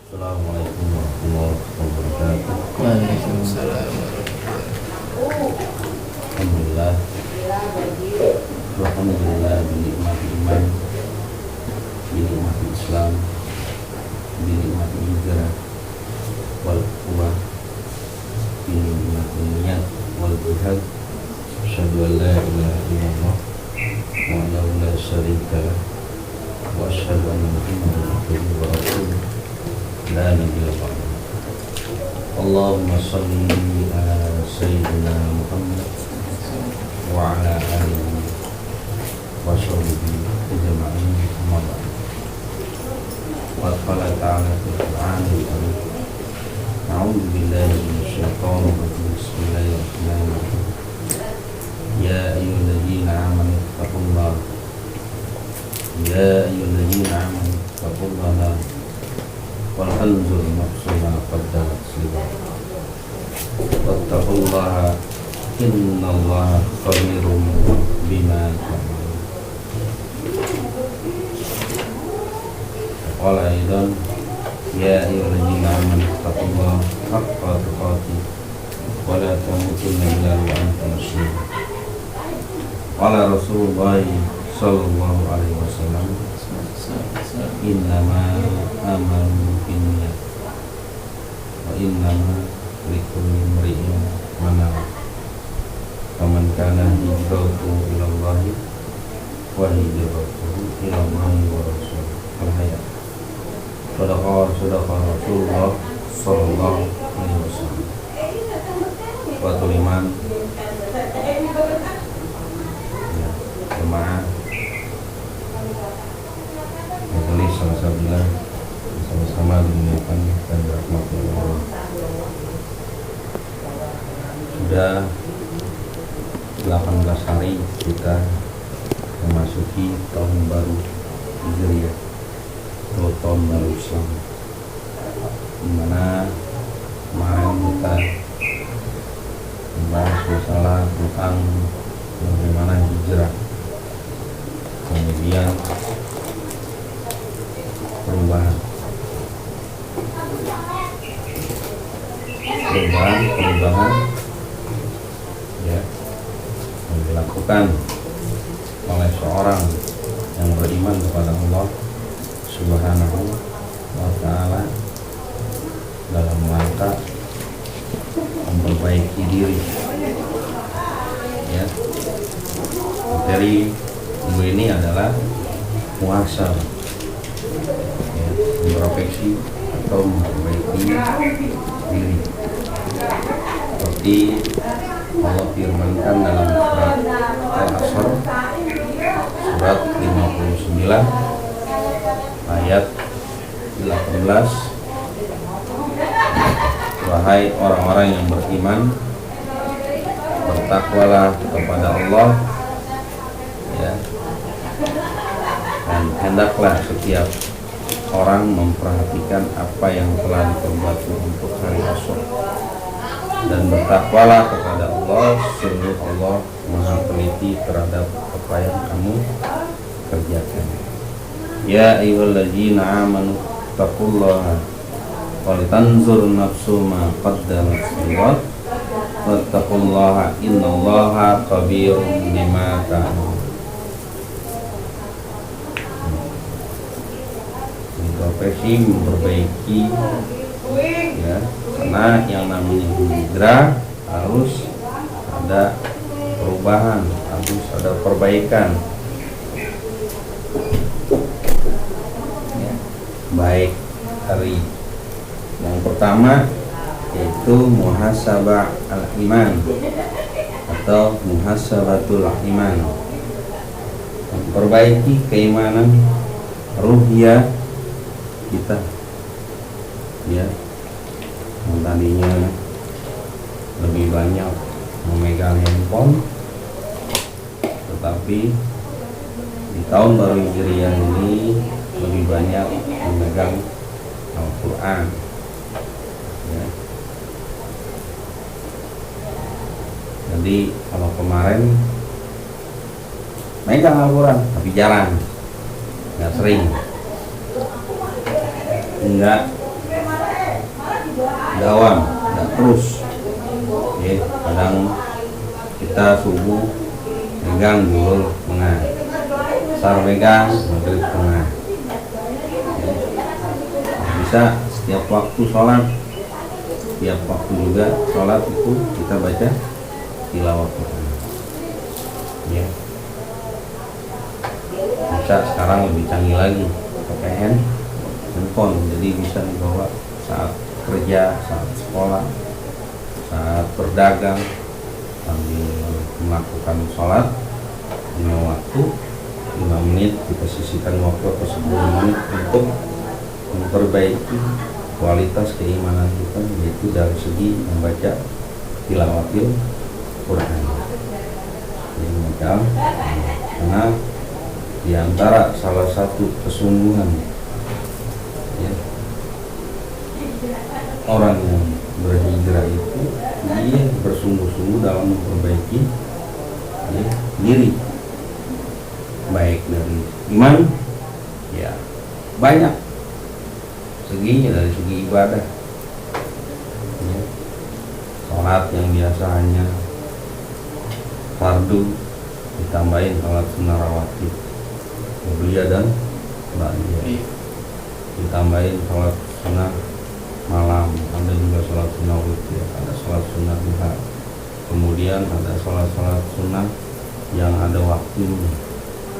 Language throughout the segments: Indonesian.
Assalamualaikum warahmatullahi wabarakatuh. Waalaikumsalam. Alhamdulillah. Alhamdulillah binikmati iman, binikmati Islam, binikmati hijrah, wal quwwah, binikmati niat, wal jihad. Asyhadu an la ilaha illallah wahdahu la syarika lah wa asyhadu anna Muhammadan abduhu wa rasuluh la nabiyya ba'dahu. Allahumma shalli ala sayyidina Muhammad wa ala alihi wa sahbihi ajma'in. Amma ba'd. Wa qala ta'ala fil Qur'anil karim. A'udzu billahi minasy syaithanir rajim. Bismillahirrahmanirrahim. Ya ayyuhalladzina amanu taqullaha Ya ayyuhalladzina amanu taqullaha wal tanzur nafsun ma qaddamat lighad. Wattaqullaha innallaha khabirum bima ta'malun. Qala aidan ya ayyuhalladzina amanu taqullaha haqqa tuqatih wa la tamutunna illa wa antum muslimun. Qala Rasulullah sallallahu alaihi wasallam, innama amalu binniyat wa innama likulli imri'in ma nawa. Faman kana hijratuhu ila Allah wa hijratuhu ila Allah wa rasulih. Al-Hayat. Sadaqa Rasulullah sallallahu alaihi wasallam. Wa tuliman jemaah majelis alhamdulillah sama-sama dimuliakan dan dirahmati Allah. Sudah 18 hari kita memasuki tahun baru Hijriah atau tahun baru Islam, dimana kemarin kita membahas masalah tentang bagaimana hijrah, kemudian perubahan ya, yang dilakukan oleh seorang yang beriman kepada Allah Subhanahu wa ta'ala dalam rangka memperbaiki diri. Ya, materi minggu ini adalah muhasabah, ya, introspeksi atau memperbaiki diri, seperti Allah firmankan dalam surat Al-Asr surat 59 ayat 18, wahai orang-orang yang beriman, bertakwalah kepada Allah, ya, dan hendaklah setiap orang memperhatikan apa yang telah diperbuat untuk hari esok, dan bertakwalah kepada Allah, sungguh Allah Maha Teliti terhadap apa yang kamu kerjakan. Ya ayyuhalladzina amanu taqullaha wal tanzur nafsu ma qaddamat lighad. Wattaqullaha innallaha khabirum bima ta'malun. Introspeksi, memperbaiki, ya, karena yang namanya hijrah harus ada perubahan, harus ada perbaikan, ya, baik dari yang pertama yaitu muhasabah al-iman atau muhasabatul iman, memperbaiki keimanan ruhiyah kita, ya, yang tadinya lebih banyak memegang handphone, tetapi di tahun baru Hijriah ini lebih banyak memegang Al-Quran, ya. Jadi kalau kemarin megang Al-Quran tapi jarang, nggak sering, nggak dawam, tidak terus. Ya, kadang kita subuh pegang zuhur tengah, asar pegang maghrib tengah. Ya, bisa setiap waktu sholat, setiap waktu juga sholat itu kita baca tilawah Quran. Ya, bisa sekarang lebih canggih lagi pakai handphone, jadi bisa dibawa saat kerja, saat sekolah, saat berdagang, sambil melakukan sholat 5 waktu, 5 menit kita sisihkan waktu atau 10 menit untuk memperbaiki kualitas keimanan kita, yaitu dari segi membaca tilawatil Quran. Ini macam karena diantara salah satu kesungguhan ya, orang yang berhijrah itu dia bersungguh-sungguh dalam memperbaiki ya, diri, baik dari iman ya banyak seginya, dari segi ibadah ya, sholat yang biasanya fardu ditambahin sholat sunnah rawatib qobliyah dan ba'diyah, ditambahin sholat sunnah malam, ada juga sholat sunnah witir, ada sholat sunnah duha, kemudian ada sholat sunnah yang ada waktunya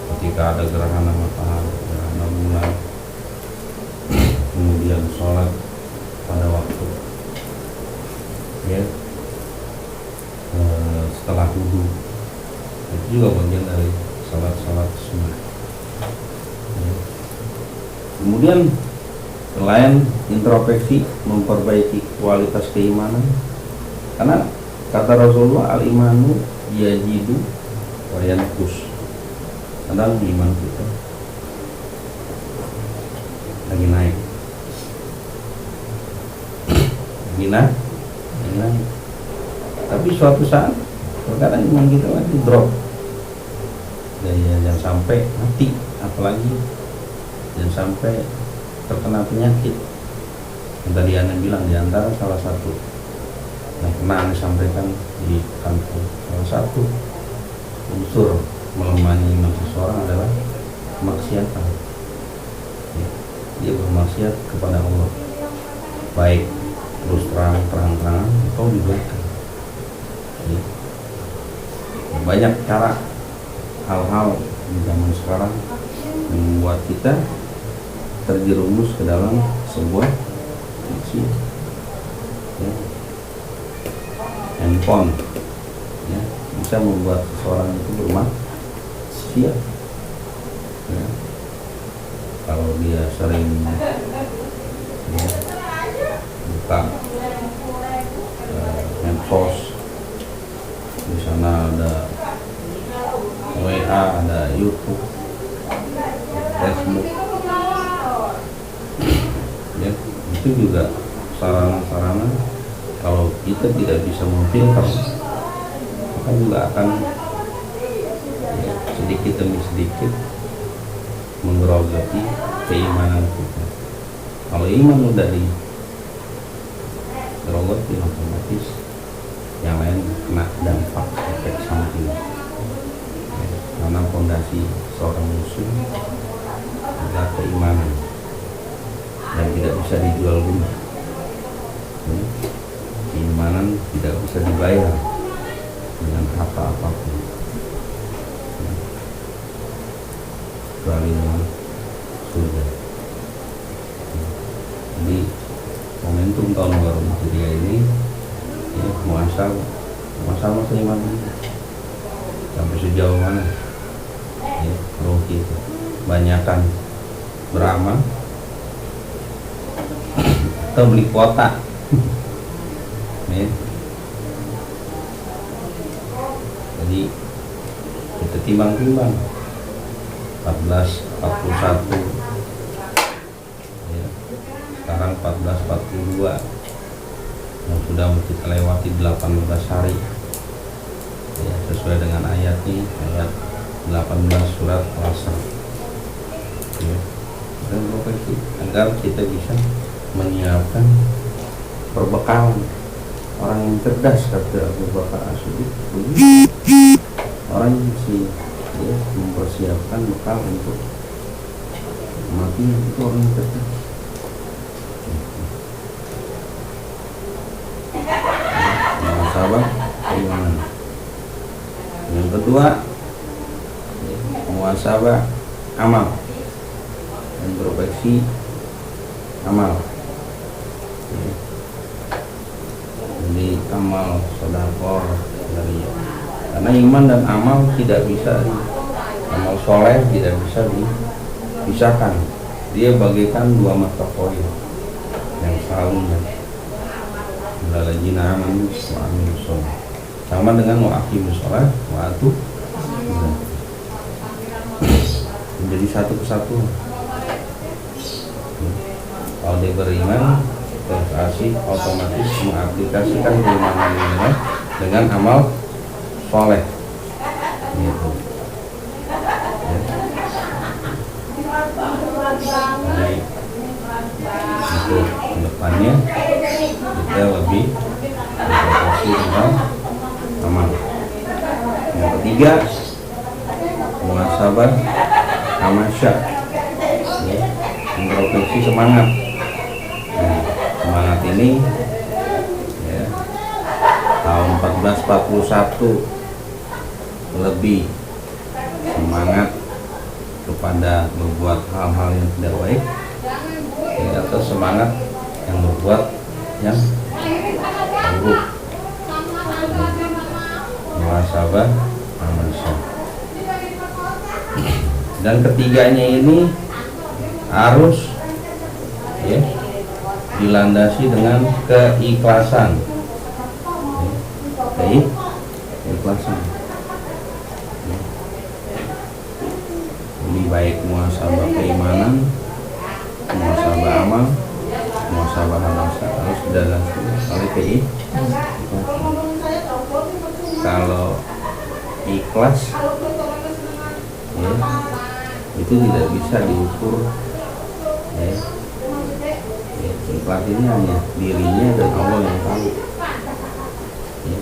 ketika ada gerhana matahari, gerhana bulan, kemudian sholat pada waktu ya setelah wudu, itu juga bagian dari sholat sunnah ya. Kemudian selain introspeksi memperbaiki kualitas keimanan, karena kata Rasulullah al-imanu yajidu wa yanqus, kadang iman kita lagi naik, tapi suatu saat terkadang iman kita lagi drop, ya jangan sampai mati, apalagi jangan sampai terkena penyakit. Yang tadi Anda bilang diantara salah satu yang pernah Anda sampaikan di kantor, salah satu unsur melemahnya iman seseorang adalah kemaksiatan ya, dia bermaksiat kepada Allah, baik terus terang-terangan atau di belakang ya. Banyak cara, hal-hal di zaman sekarang yang membuat kita terjerumus ke dalam sebuah maksiat ya. Handphone ya, bisa membuat seseorang itu bermaksiat ya. Kalau dia sering ya, buka medsos, di sana ada WA, ada YouTube, Facebook ya, itu juga sarana-sarana kalau kita tidak bisa memfilter, maka juga akan ya, sedikit demi sedikit menggerogoti keimanan kita. Kalau iman udah digerogoti, otomatis yang lain kena dampak efek samping ya, karena fondasi seorang muslim adalah keimanan dan tidak bisa dijual beli ya. Keimanan tidak bisa dibayar dengan harta apapun ya, kecuali dengan surga ya. Jadi momentum tahun baru Hijriah ini ya, muasal keimanan sampai sejauh mana ya, roh kita banyakan beramal atau beli kuota ya. Jadi kita timbang-timbang 1441 ya, sekarang 1442 yang sudah kita lewati 18 hari ya, sesuai dengan ayat ini, ayat 18 surat Al-Asr ya. Dan profesi agar kita bisa menyiapkan perbekalan. Orang yang cerdas, kata Abu Bakar As-Siddiq, orang yang mempersiapkan bekal untuk mati, itu orang yang cerdas. Muhasabah keimanan. Yang kedua, muhasabah amal, introspeksi amal. Jadi amal sedekah dari, karena iman dan amal tidak bisa amal soleh tidak bisa dipisahkan. Dia bagaikan dua mata koin yang selalu lalladzina amanu wa amilus sholih, sama dengan wa aqimus sholah wa atu zakat, menjadi satu kesatuan. Kalau dia beriman, terkasih otomatis mengaplikasikan keimanan dengan amal soleh gitu. Jadi untuk kedepannya kita lebih berfokus tentang amal. Yang ketiga, muhasabah amasya, introspeksi semangat. Semangat ini ya, tahun 1441 lebih semangat kepada berbuat hal-hal yang tidak baik ya, atau semangat yang berbuat yang buruk. Muhasabah amasya. Dan ketiganya ini harus ya, dilandasi dengan keikhlasan. Keikhlasan. Lebih baik muhasabah keimanan, muhasabah amal, muhasabah amasya harus dilandasi oleh keikhlasan. Kalau ikhlas ya, itu tidak bisa diukur ya. Ikhlas ini hanya dirinya dan Allah yang tahu ya.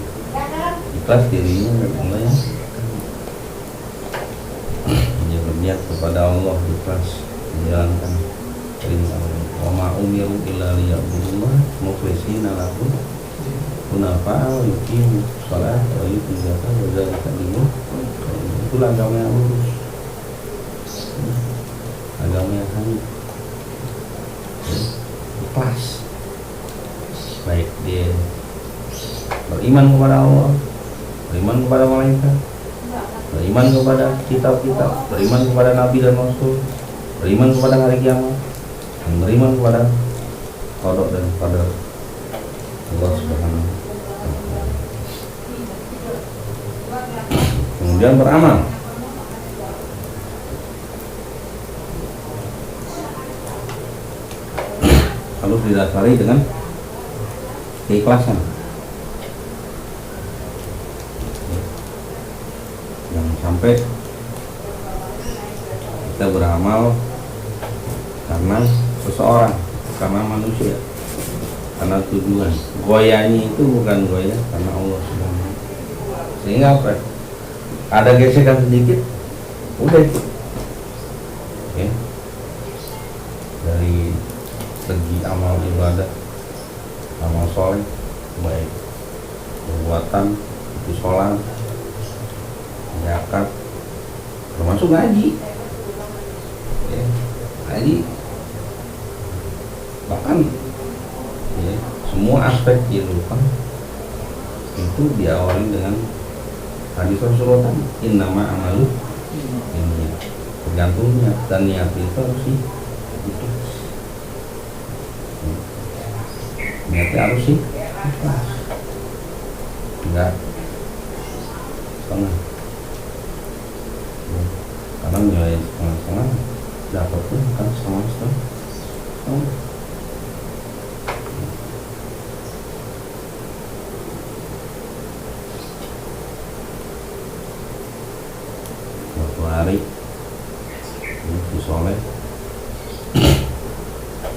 Ikhlas dirinya dan Allah yang berniat kepada Allah, ikhlas menjalankan perintah Allah. Wa ma umiru illa liya'budullah mukhlishina lahu hunafa wa yuqimu shalah wa yutu zakat wa dzalika dinul qayyim. Itulah agama yang lurus, agama yang hanif, ikhlas. Baik dia beriman kepada Allah, beriman kepada malaikat, beriman kepada kitab-kitab, beriman kepada nabi dan rasul, beriman kepada hari kiamat, dan beriman kepada qada dan qadar Allah Subhanahu wa ta'ala. Kemudian beramal. Harus didasari dengan keikhlasan. Jangan sampai kita beramal karena seseorang, karena manusia, karena tujuan. Goyanya itu bukan goya karena Allah Subhanahu. Sehingga apa? Ada gesekan sedikit, udah ya. Dari segi amal ibadah, amal soleh, baik perbuatan itu sholat, zakat, termasuk ngaji ya, ngaji bahkan ya, semua aspek kehidupan itu diawali dengan hadis Rasulullah, innama amalu ini tergantung niat, dan niat itu harus ikhlas. Niatnya harus ikhlas, enggak setengah. Karena nilai setengah-setengah dapatnya kan setengah-setengah. Suatu hari si Soleh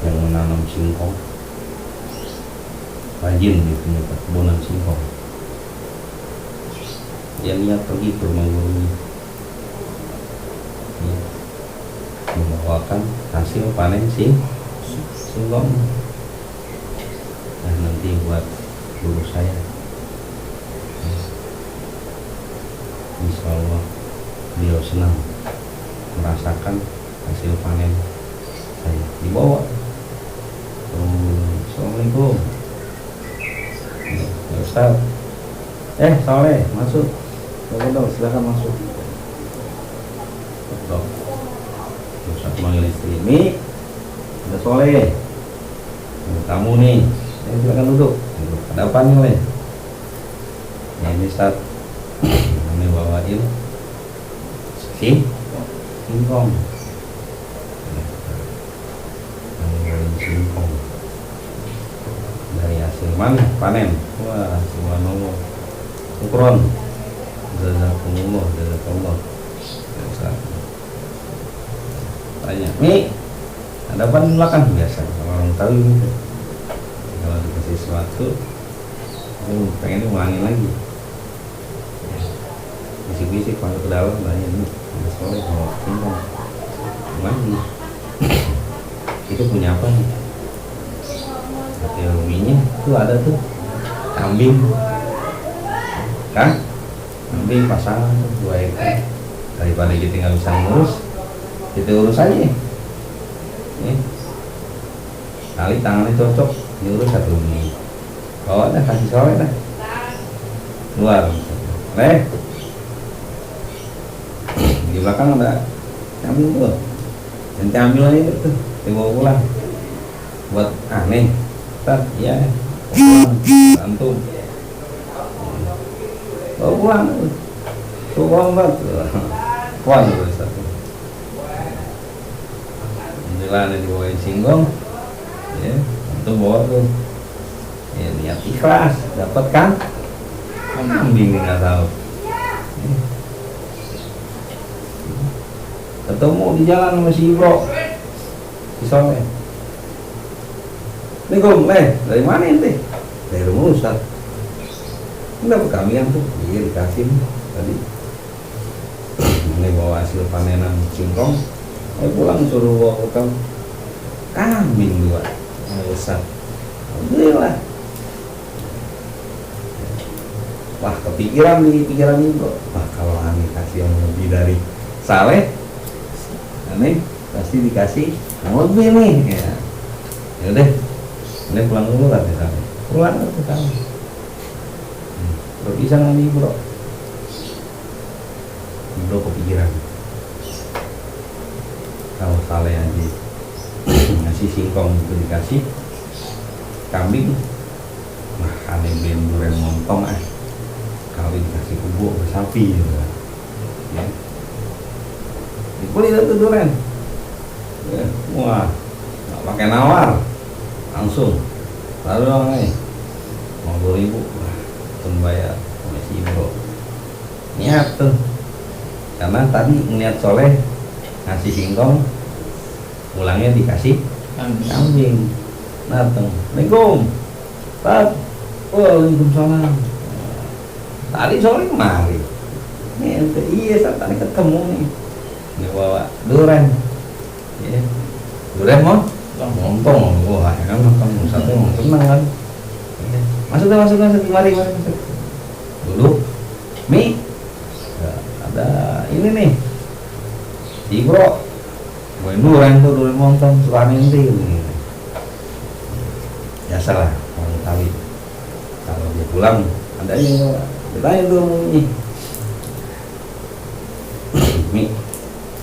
yang menanam singkong rajin di punya perkebunan singkong. Dia niat pergi ke rumah gurunya, membawakan hasil panen singkong. Nah, nanti buat guru saya, insya Allah beliau senang merasakan hasil panen saya. Dibawa. Assalamualaikum ya Ustaz. Soleh masuk. Silakan masuk. Dok. Ustaz manggil istri. Mi, ada Soleh. Kamu nih. Silakan duduk. Ada apa nih, Leh? Ya, ini Ustaz. Kami bawain singkong. Singkong dari hasil panen. Wah, subhanallah. Syukron. Jazakumullah. Tanya, Mi, ada apa di belakang? Biasa orang tahu gitu. Kalau dikasih sesuatu, pengen ngulangin lagi. Bisik-bisik masuk ke dalam, tanya, Mi, ada Soleh bawa singkong lagi. Itu punya apa nih? Hati ruminya tuh ada tuh kambing, kan? Kambing pasangan 2 ekor. Daripada kita nggak bisa ngurus, kita urus aja. Nih, kali tangannya cocok, diurus 1 minggu. Bawa dah, kasih Soleh dah. Keluar, di belakang ada kambing tuh. Nanti ambil aja tuh, dibawa pulang. Buat aneh, Ustaz, iya, antum bawa pulang, tuh banget, puan Ustaz. Alhamdulillah nih dibawain singkong, ya, antum bawa tuh, ya niat ikhlas, dapat kan? Kambing nggak tahu. Ketemu di jalan sama si Ibro, si Soleh. Assalamualaikum, dari mana ente? Dari rumah Ustaz. Kenapa kami yang tuh? Iya, dikasih tadi. Ini bawa hasil panenan singkong. Pulang suruh bawa ke kamu. Kambing 2. Ustaz. Alhamdulillah. Wah, kepikiran di pikiran Ibro. Wah, kalau aneh kasih yang lebih dari Saleh, aneh pasti dikasih lebih nih. Ya udah. Ini pulang dulu lah misalnya. Pulang ke kamu. Bro bisa nggak Bro? Bro kepikiran. Kalau Saleh aja ngasih singkong itu dikasih kambing, mah aneh beliin durian montong kalau dikasih kubu sapi gitu kan. Ya. Dibeli itu durian. Ya. Wah, nggak pakai nawar. Langsung lalu dong nih 50.000 langsung bayar sama si Ibro. Niat tuh karena tadi ngeliat Soleh ngasih singkong, pulangnya dikasih kambing. Dateng, Assalamualaikum Pak. Waalaikumsalam. Tadi Soleh kemari nih, iya saat tadi ketemu nih, dia bawa durian. Ya, durian mau montong. Wah, kan makan sate mau senang kan. Masuk, mari masuk. Duduk. Mi, ada ini nih. Ibro, gue durian montong, suka nanti. Biasalah orang Betawi. Kalau dia pulang, ada yang ditanya tuh Mi. Mi,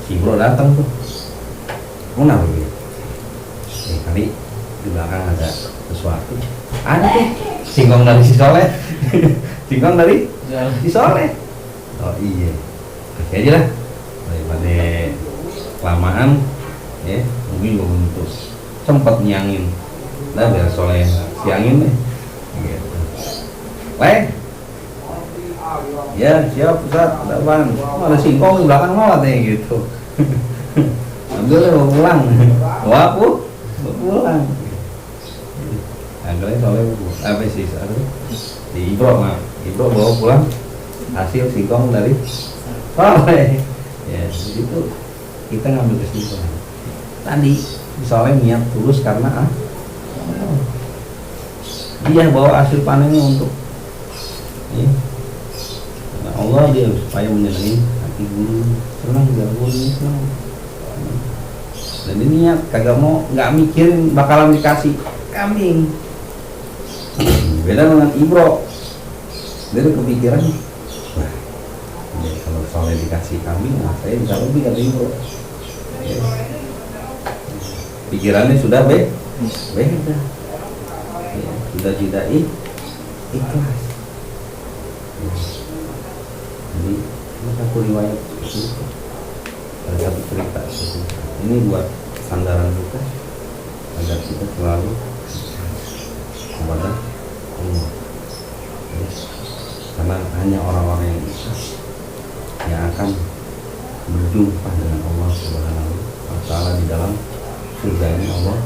si Ibro datang tuh. Kenapa gitu? Kali di belakang ada sesuatu. Ada tuh singkong dari si Soleh. Singkong dari si Soleh. Oh iya, oke aja lah daripada kelamaan ya. Mungkin gue untuk sempat nyangin lah biar Soleh siangin deh gitu. Ya siap Ustaz, ada apaan? Ada singkong di belakang malah gitu. Ambil mau pulang. Wah aku pulang. kalian soleh apa sih di Ibro, nah Ibro bawa pulang hasil singkong dari soleh. Ya itu kita ngambil kesimpulan tadi, soleh niat tulus karena dia bawa hasil panennya untuk ya, Allah, dia supaya menyenangi hati guru, senang gak guru senang. Dan ini niat kagak mau, nggak mikirin bakalan dikasih kambing. Beda dengan Ibro, dia tuh kepikiran, wah ya, kalau soleh dikasih kambing, nah saya bisa lebih kata Ibro. Ya. Pikirannya sudah beda, ya, sudah tidak ikhlas. Ya. Jadi ini satu riwayat itu, ada satu cerita itu. Ini buat sandaran kita agar kita selalu kepada Allah. Ya. Karena hanya orang-orang yang ikhlas yang akan berjumpa dengan Allah Subhanahu wa Ta'ala di dalam surganya Allah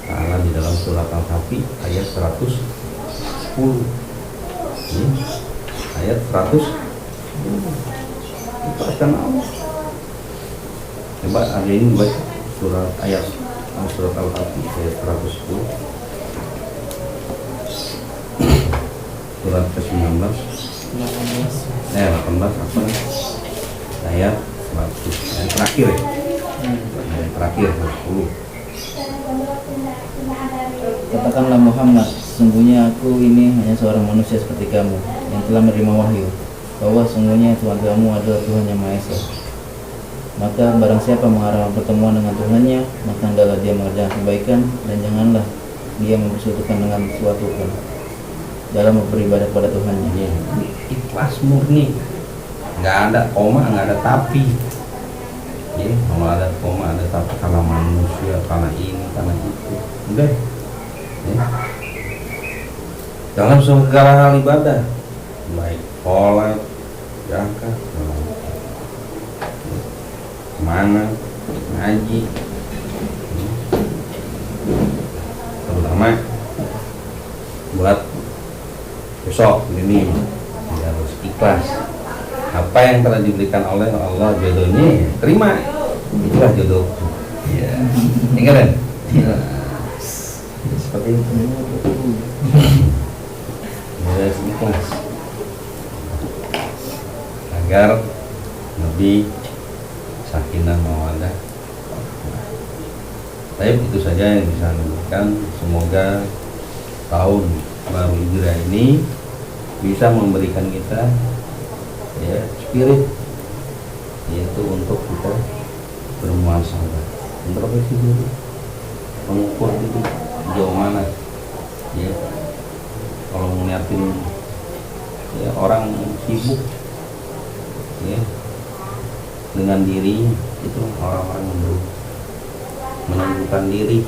Ta'ala di dalam surat Al-Kahfi ayat 110. Ya. Ayat 110 itu akan Allah. Coba hari ini baca surat Al-Kahfi ayat 110, surat ke-19 18 apa ayat 100 yang terakhir ya, yang terakhir 10. Katakanlah Muhammad, sesungguhnya aku ini hanya seorang manusia seperti kamu yang telah menerima wahyu bahwa sesungguhnya Tuhan kamu adalah Tuhan yang Maha Esa. Maka barang siapa mengharapkan pertemuan dengan Tuhannya, maka hendaklah dia mengerjakan kebaikan dan janganlah dia mempersekutukan dengan suatu pun dalam beribadah kepada Tuhannya. Ya, ikhlas murni, nggak ada koma, nggak ada tapi. Ya, kalau ada koma ada tapi karena manusia, karena ini, karena itu, udah. Ya. Dalam segala hal ibadah, baik sholat, zakat, mana ngaji, terutama buat besok ini harus ikhlas. Apa yang telah diberikan oleh Allah jodohnya, terima, itulah jodoh. Ya, ingat kan? Ya. Seperti itu. Harus ikhlas agar lebih sakinah mawaddah. Tapi itu saja yang bisa memberikan. Semoga tahun baru Hijrah ini bisa memberikan kita ya spirit, yaitu untuk kita bermuasabah, introspeksi diri, mengukur diri jauh mana ya. Kalau ngeliatin ya orang sibuk ya dengan diri, itu orang-orang yang menentukan diri,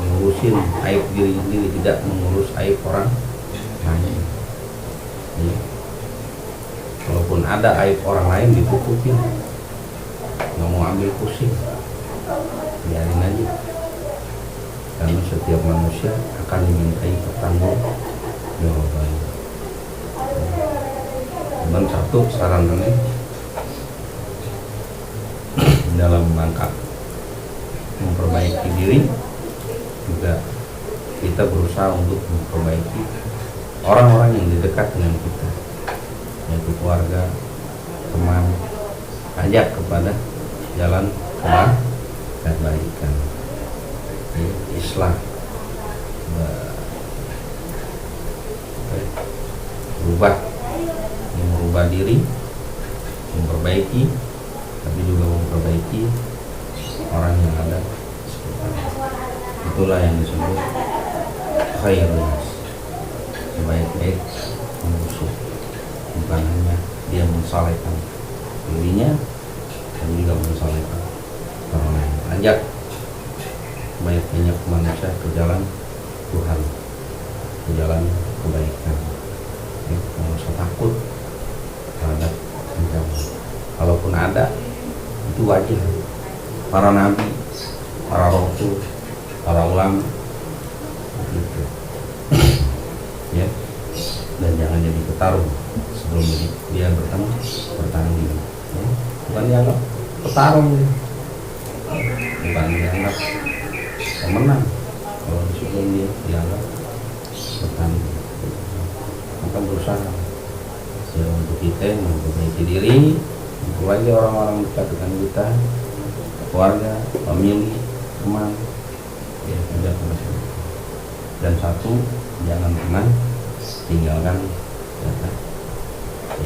mengurusin aib diri sendiri, tidak mengurus aib orang lain ya. Walaupun ada aib orang lain ditutupin, nggak mau ambil pusing, biarin aja, karena setiap manusia akan dimintai pertanggungjawaban. Dan satu sarannya dalam rangka memperbaiki diri juga kita berusaha untuk memperbaiki orang-orang yang dekat dengan kita, yaitu keluarga, teman, ajak kepada jalan kebaikan, Islam, merubah diri, memperbaiki, tapi juga memperbaiki orang yang ada sekitar. Itulah yang disebut khairun nas, sebaik-baik manusia. Bukan hanya dia mensalehkan dirinya, tapi juga mensalehkan orang lain. Ajak banyak manusia ke jalan Tuhan, ke jalan kebaikan. Nggak usah takut terhadap ancaman. Kalaupun ada, itu wajar. Para nabi, para rasul, para ulama, gitu. dan jangan jadi petarung sebelum dia bertanding ya. Bukan dianggap petarung ya. Bukan dianggap pemenang kalau sebelum dia dianggap bertanding. Maka berusaha ya untuk kita memperbaiki diri, untuk lagi orang-orang dekat dengan kita, keluarga, famili, teman ya, dan satu, jangan pernah tinggalkan kata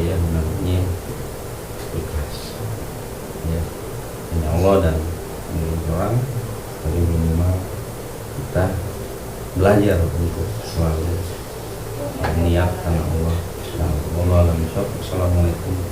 ya namanya ikhlas ya, hanya Allah dan orang, tapi minimal kita belajar untuk selalu niat karena Allah. Assalamualaikum